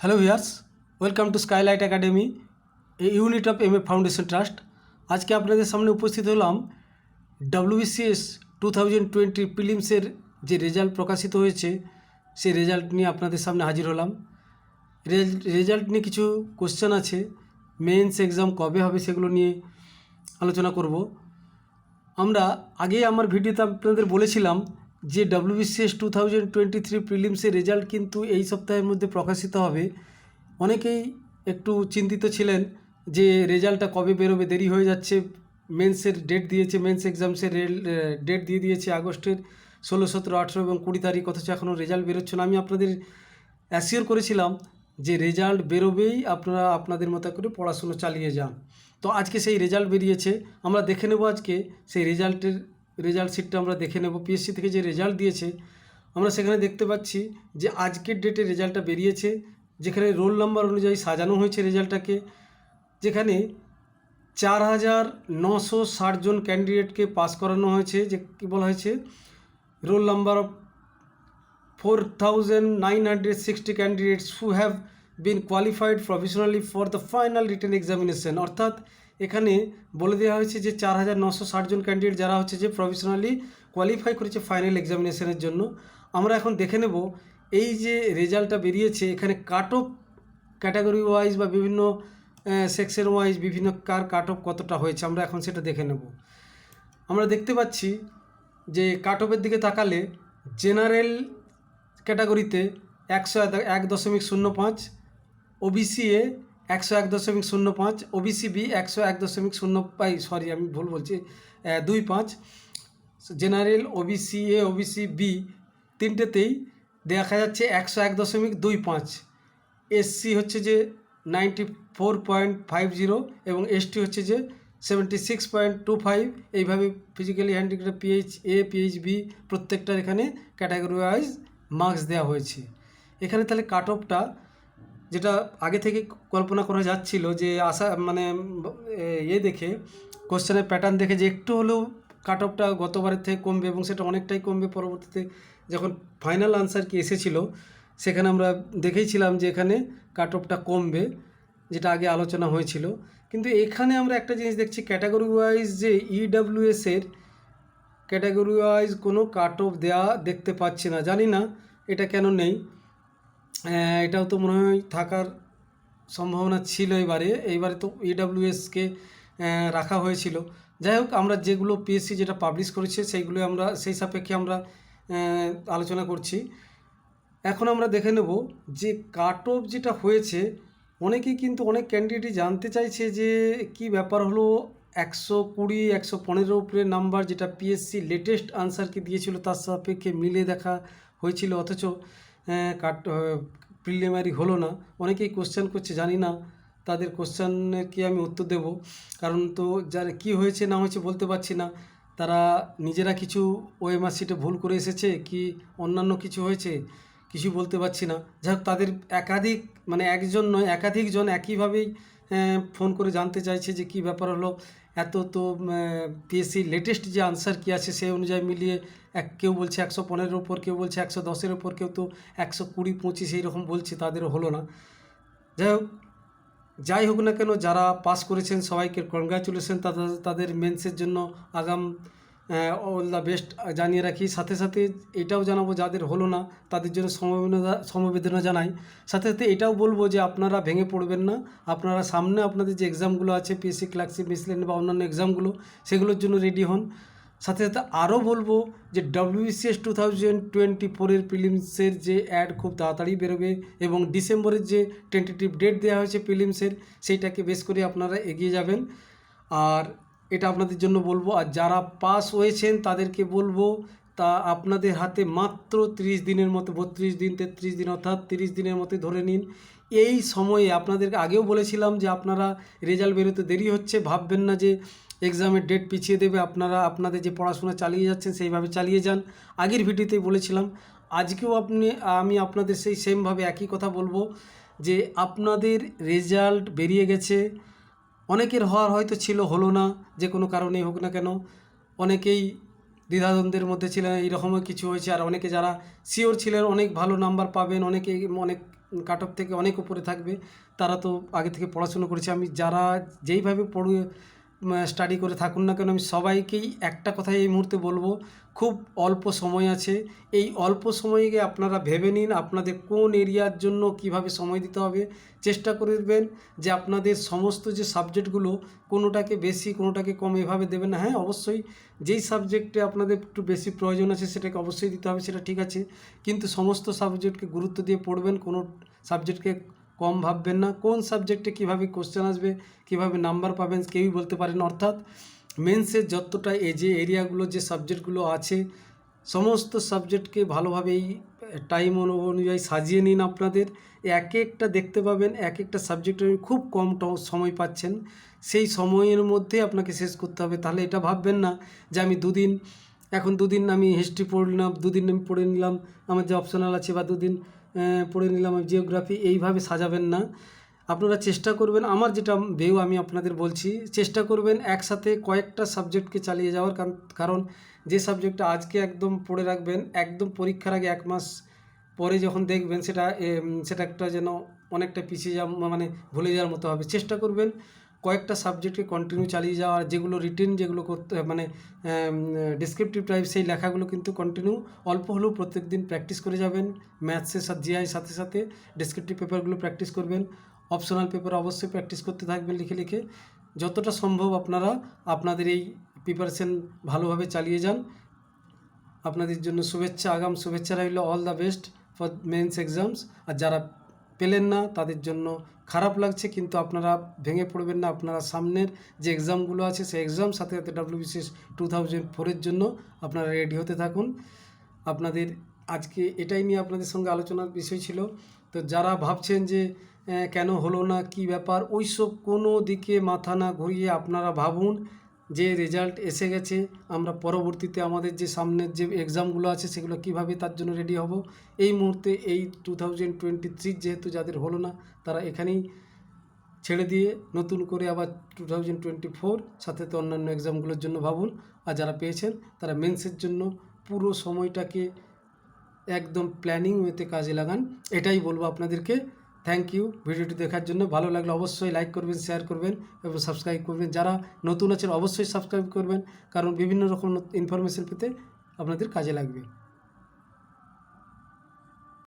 Hello viewers, welcome to Skylight Academy, a unit of MA Foundation Trust. আজকে আপনাদের সামনে উপস্থিত হলাম WBCS 2020 প্রিলিমসের যে রেজাল্ট প্রকাশিত হয়েছে সেই রেজাল্ট নিয়ে আপনাদের সামনে হাজির হলাম। রেজাল্ট নিয়ে কিছু কোশ্চেন আছে, মেন্স এক্সাম কবে হবে সেগুলো নিয়ে আলোচনা করব। আমরা আগে আমার ভিডিওতে আপনাদের বলেছিলাম যে WBCS 2023 প্রিলিমসের রেজাল্ট কিন্তু এই সপ্তাহের মধ্যে প্রকাশিত হবে। অনেকেই একটু চিন্তিত ছিলেন যে রেজাল্টটা কবে বেরোবে, দেরি হয়ে যাচ্ছে। মেন্সের ডেট দিয়েছে, মেন্স এক্সামসের ডেট দিয়ে দিয়েছে আগস্টের 16, 17, 18 এবং 20 তারিখ, অথচ এখনও রেজাল্ট বেরোচ্ছে না। আমি আপনাদের অ্যাসিওর করেছিলাম যে রেজাল্ট বেরোবেই, আপনারা আপনাদের মতো করে পড়াশুনো চালিয়ে যান। তো আজকে সেই রেজাল্ট বেরিয়েছে, আমরা দেখে নেব আজকে সেই রেজাল্ট শিটটা আমরা দেখে নেব। পিএসসি থেকে যে রেজাল্ট দিয়েছে আমরা সেখানে দেখতে পাচ্ছি যে আজকের ডেটে রেজাল্টটা বেরিয়েছে, যেখানে রোল নাম্বার অনুযায়ী সাজানো হয়েছে রেজাল্টটাকে, যেখানে 4,960 জন ক্যান্ডিডেটকে পাস করানো হয়েছে। যে কী বলা হয়েছে, roll number of 4,960 candidates who have been qualified professionally for the final written examination. অর্থাৎ এখানে বলে দেওয়া হয়েছে যে 4,960 জন ক্যান্ডিডেট যারা হচ্ছে যে প্রফেশনালি কোয়ালিফাই করেছে ফাইনাল এক্সামিনেশনের জন্য। আমরা এখন দেখে নেব এই যে রেজাল্টটা বেরিয়েছে, এখানে কাট অফ ক্যাটাগরি ওয়াইজ বা বিভিন্ন সেকশন ওয়াইজ বিভিন্ন কাট অফ কতটা হয়েছে, আমরা এখন সেটা দেখে নেব। আমরা দেখতে পাচ্ছি যে কাট অফের দিকে তাকালে জেনারেল ক্যাটাগরিতে 101.05, ওবিসি এ 101.05, ওবিসি বি 101.0, আমি ভুল বলছি, 25। General, OBC A, OBC B তিনটেতেই দেখা যাচ্ছে 101.25। এসসি হচ্ছে যে 94.50 এবং এসটি হচ্ছে যে 76.25। এইভাবে ফিজিক্যালি হ্যান্ডিক্যাপ PH-A, PH-B প্রত্যেকটার এখানে ক্যাটাগরি ওয়াইজ মার্কস দেওয়া হয়েছে। এখানে তাহলে কাট অফটা যেটা আগে থেকে কল্পনা করা যাচ্ছিল যে দেখে কোশ্চেনের প্যাটার্ন দেখে যে একটু হলেও কাট অফটা গতবারের থেকে কমবে, এবং সেটা অনেকটাই কমবে। পরবর্তীতে যখন ফাইনাল আনসার কি এসেছিলো সেখানে আমরা দেখেইছিলাম যে এখানে কাট অফটা কমবে, যেটা আগে আলোচনা হয়েছিল। কিন্তু এখানে আমরা একটা জিনিস দেখছি, ক্যাটাগরি ওয়াইজ যে EWS-এর ক্যাটাগরি ওয়াইজ কোনো কাট অফ দেওয়া দেখতে পাচ্ছি না, জানি না এটা কেন নেই। এটাও তো মনে হয় থাকার সম্ভাবনা ছিল এইবারে তো EWS-কে রাখা হয়েছিল। যাই হোক, আমরা যেগুলো পিএসসি যেটা পাবলিশ করেছে সেইগুলো আমরা সেই সাপেক্ষে আমরা আলোচনা করছি। এখন আমরা দেখে নেব যে কাট অফ যেটা হয়েছে। অনেকেই কিন্তু অনেক ক্যান্ডিডেটই জানতে চাইছে যে কি ব্যাপার হলো, 120, 115 উপরে নাম্বার যেটা পিএসসি লেটেস্ট আনসার কি দিয়েছিল তার সাপেক্ষে মিলে দেখা হয়েছিল, অথচ প্রিলিমিনারি হলো না। অনেকেই কোশ্চেন করছে, জানি না তাদের কোশ্চেনের কি আমি উত্তর দেব, কারণ তো যার কি হয়েছে না হয়েছে বলতে পারছি না। তারা নিজেরা কিছু ওএমআর শিটে ভুল করে এসেছে কি অন্যান্য কিছু হয়েছে, কিছু বলতে পারছি না। যাই হোক, তাদের একজন নয় একাধিকজন একইভাবেই ফোন করে জানতে চাইছে যে কি ব্যাপার হলো। এত তো পিএসসি লেটেস্ট যে আনসার কি আছে সেই অনুযায়ী মিলিয়ে কেউ বলছে 115-এর ওপর, কেউ বলছে 110-এর ওপর, কেউ তো 120, 25 এইরকম বলছে, তাদেরও হলো না। যাই হোক না কেন, যারা পাস করেছেন সবাইকে কনগ্রাচুলেশন, তাদের মেন্সের জন্য আগাম অল দ্য বেস্ট জানিয়ে রাখি। সাথে সাথে এটাও জানাবো যাদের হলো না তাদের জন্য সমবেদনা জানাই। সাথে সাথে এটাও বলবো যে আপনারা ভেঙে পড়বেন না, আপনারা সামনে আপনাদের যে এক্সামগুলো আছে পিএসসি ক্লার্কশিপ, মিসলেনিয়াস বা অন্যান্য এক্সামগুলো, সেগুলোর জন্য রেডি হন। সাথে সাথে আরও বলবো যে WBCS 2024-এর প্রিলিমসের যে অ্যাড খুব তাড়াতাড়ি বেরোবে, এবং ডিসেম্বরের যে টেন্টেটিভ ডেট দেওয়া হয়েছে প্রিলিমসের সেইটাকে বেস করে আপনারা এগিয়ে যাবেন। আর এটা আপনাদের জন্য বলবো। আর যারা পাস হয়েছেন তাদেরকে বলবো, তা আপনাদের হাতে মাত্র 30 দিনের মতো, 32 দিন 33 দিন, অর্থাৎ 30 দিনের মতো ধরে নিন। এই সময়ে আপনাদেরকে আগেও বলেছিলাম যে আপনারা রেজাল্ট বেরোতে দেরি হচ্ছে, ভাববেন না যে এক্সামের ডেট পিছিয়ে দেবে। আপনারা আপনাদের যে পড়াশোনা চালিয়ে যাচ্ছেন সেইভাবে চালিয়ে যান। আগের ভিডিওতেই বলেছিলাম, আজকেও আমি আপনাদের সেই সেমভাবে একই কথা বলবো যে আপনাদের রেজাল্ট বেরিয়ে গেছে। অনেকের হওয়ার হয়তো ছিল, হলো না, যে কোনো কারণেই হোক না কেন। অনেকেই দ্বিধাদ্বন্দ্বের মধ্যে ছিলেন, এইরকমও কিছু হয়েছে। আর অনেকে যারা শিওর ছিলেন অনেক ভালো নাম্বার পাবেন, অনেকে অনেক কাট অফ থেকে অনেক উপরে থাকবে, তারা তো আগে থেকে পড়াশুনো করেছে। আমি যারা যেইভাবে স্টাডি করে থাকুন না কেন, আমি সবাইকেই একটা কথাই এই মুহূর্তে বলবো, খুব অল্প সময় আছে। এই অল্প সময়ে গিয়ে আপনারা ভেবে নিন আপনাদের কোন এরিয়ার জন্য কিভাবে সময় দিতে হবে। চেষ্টা করবেন যে আপনাদের সমস্ত যে সাবজেক্টগুলো, কোনোটাকে বেশি কোনোটাকে কম এভাবে দেবেন না। হ্যাঁ, অবশ্যই যেই সাবজেক্টে আপনাদের একটু বেশি প্রয়োজন আছে সেটাকে অবশ্যই দিতে হবে, সেটা ঠিক আছে, কিন্তু সমস্ত সাবজেক্টকে গুরুত্ব দিয়ে পড়বেন, কোনো সাবজেক্টকে কম ভাববেন না। কোন সাবজেক্টে কীভাবে কোশ্চেন আসবে, কীভাবে নাম্বার পাবেন কেউই বলতে পারেন। অর্থাৎ মেন্সের যতটা যে এরিয়াগুলো, যে সাবজেক্টগুলো আছে, সমস্ত সাবজেক্টকে ভালোভাবে এই টাইম অনুযায়ী সাজিয়ে নিন। আপনাদের এক একটা দেখতে পাবেন এক একটা সাবজেক্টে খুব কম সময় পাচ্ছেন, সেই সময়ের মধ্যে আপনাকে শেষ করতে হবে। তাহলে এটা ভাববেন না যে আমি দুদিন আমি হিস্ট্রি পড়লাম, দুদিন আমি পড়ে নিলাম আমার যে অপশনাল আছে, বা দুদিন পড়ে নিলাম আমি জিওগ্রাফি, এইভাবে সাজাবেন না। আপনারা চেষ্টা করবেন, আমার যেটা ভেউ আমি আপনাদের বলছি, চেষ্টা করবেন একসাথে কয়েকটা সাবজেক্টকে চালিয়ে যাওয়ার। কারণ যে সাবজেক্টটা আজকে একদম পড়ে রাখবেন, একদম পরীক্ষার আগে 1 মাস পরে যখন দেখবেন সেটা একটা যেন অনেকটা পিছিয়ে মানে ভুলে যাওয়ার মতো হবে। চেষ্টা করবেন কয়েকটা সাবজেক্টকে কন্টিনিউ চালিয়ে যাওয়ার, যেগুলো রিটেন যেগুলো করতে মানে ডিসক্রিপটিভ টাইপ, সেই লেখাগুলো কিন্তু কন্টিনিউ অল্প হলেও প্রত্যেক দিন প্র্যাকটিস করে যাবেন। ম্যাথসের সাথে জিআই সাথে সাথে ডিসক্রিপটিভ পেপারগুলো প্র্যাকটিস করবেন। অপশনাল পেপার অবশ্যই প্র্যাকটিস করতে থাকবেন লিখে লিখে। যতটা সম্ভব আপনারা আপনাদের এই প্রিপারেশন ভালোভাবে চালিয়ে যান। আপনাদের জন্য শুভেচ্ছা, আগাম শুভেচ্ছা রইল। All the best for mains exams. আর যারা পেলেন না তাদের জন্য খারাপ লাগছে, কিন্তু আপনারা ভেঙে পড়বেন না। আপনারা সামনের যে এক্সামগুলো আছে সেই এক্সাম সাথে সাথে WBCS 2004-এর জন্য আপনারা রেডি হতে থাকুন। আপনাদের আজকে এটাই নিয়ে আপনাদের সঙ্গে আলোচনার বিষয় ছিল। তো যারা ভাবছেন যে কেন হলো না, কি ব্যাপার, ওইসব কোনো দিকে মাথা না ঘুরিয়ে আপনারা ভাবুন যে রেজাল্ট এসে গেছে, আমরা পরবর্তীতে আমাদের যে সামনের যে এক্সামগুলো আছে সেগুলো কিভাবে তার জন্য রেডি হব। এই মুহূর্তে এই 2023 যেহেতু যাদের হলো না, তারা এখানেই ছেড়ে দিয়ে নতুন করে আবার 2024 সাথে তো অন্যান্য এক্সামগুলোর জন্য ভাবুন। আর যারা পেয়েছেন তারা মেন্সের জন্য পুরো সময়টাকে একদম প্ল্যানিং ওয়েতে কাজে লাগান, এটাই বলবো আপনাদেরকে। থ্যাংক ইউ ভিডিওটি দেখার জন্য। ভালো লাগলে অবশ্যই লাইক করবেন, শেয়ার করবেন এবং সাবস্ক্রাইব করবেন। যারা নতুন আছেন অবশ্যই সাবস্ক্রাইব করবেন, কারণ বিভিন্ন রকম ইনফরমেশন পেতে আপনাদের কাজে লাগবে।